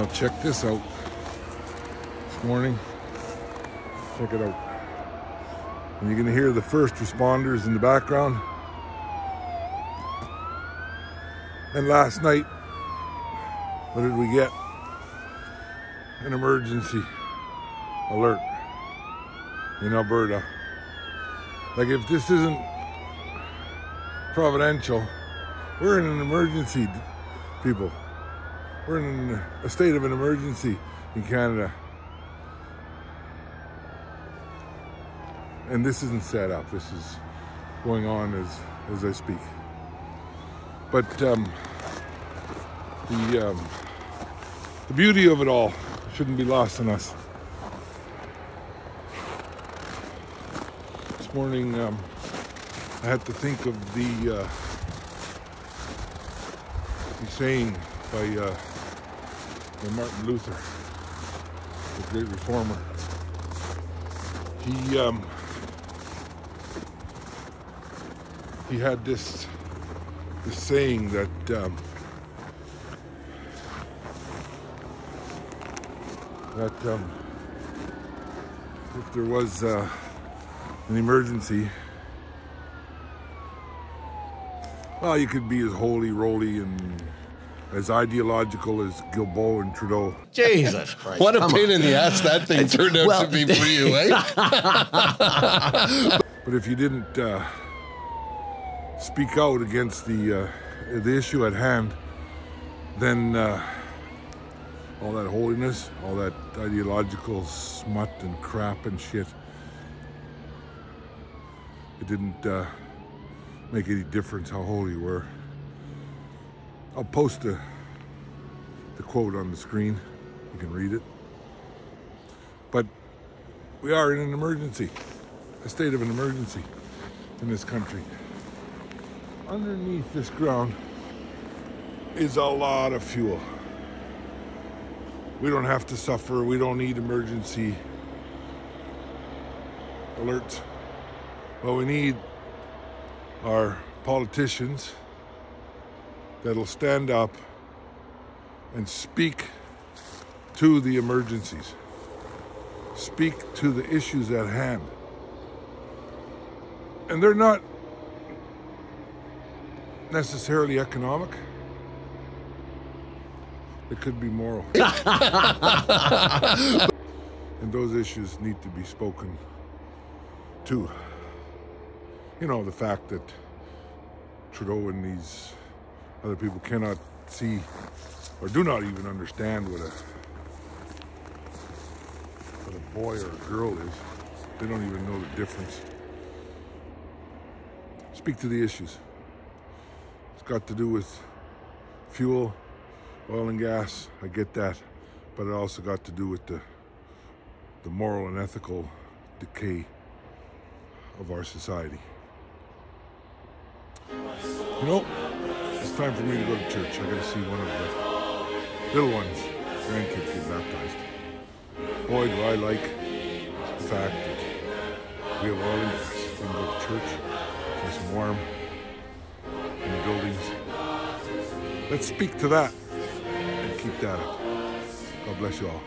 Now check this out. This morning, check it out. And you're gonna hear the first responders in the background. And last night, what did we get? An emergency alert in Alberta. Like, if this isn't providential, we're in an emergency, people. We're in a state of an emergency in Canada. And this isn't set up. This is going on as I speak. But the beauty of it all shouldn't be lost on us. This morning, I had to think of the saying by Martin Luther, the great reformer. He had this saying that if there was an emergency, well, you could be as holy-roly and as ideological as Guilbeault and Trudeau. Jesus Christ. What a pain in the ass that thing turned out to be for you, eh? But if you didn't speak out against the issue at hand, then all that holiness, all that ideological smut and crap and shit, it didn't make any difference how holy you were. I'll post the quote on the screen. You can read it. But we are in an emergency, a state of an emergency in this country. Underneath this ground is a lot of fuel. We don't have to suffer. We don't need emergency alerts. What we need are politicians that'll stand up and speak to the emergencies, speak to the issues at hand. And they're not necessarily economic. It could be moral. And those issues need to be spoken to. You know, the fact that Trudeau and these other people cannot see or do not even understand what a boy or a girl is. They don't even know the difference. Speak to the issues. It's got to do with fuel, oil and gas. I get that. But it also got to do with the moral and ethical decay of our society. You know, it's time for me to go to church. I gotta see one of the little ones, grandkids, get baptized. Boy, do I like the fact that we have oil and gas. We can go to church, nice and warm in the buildings. Let's speak to that and keep that up. God bless you all.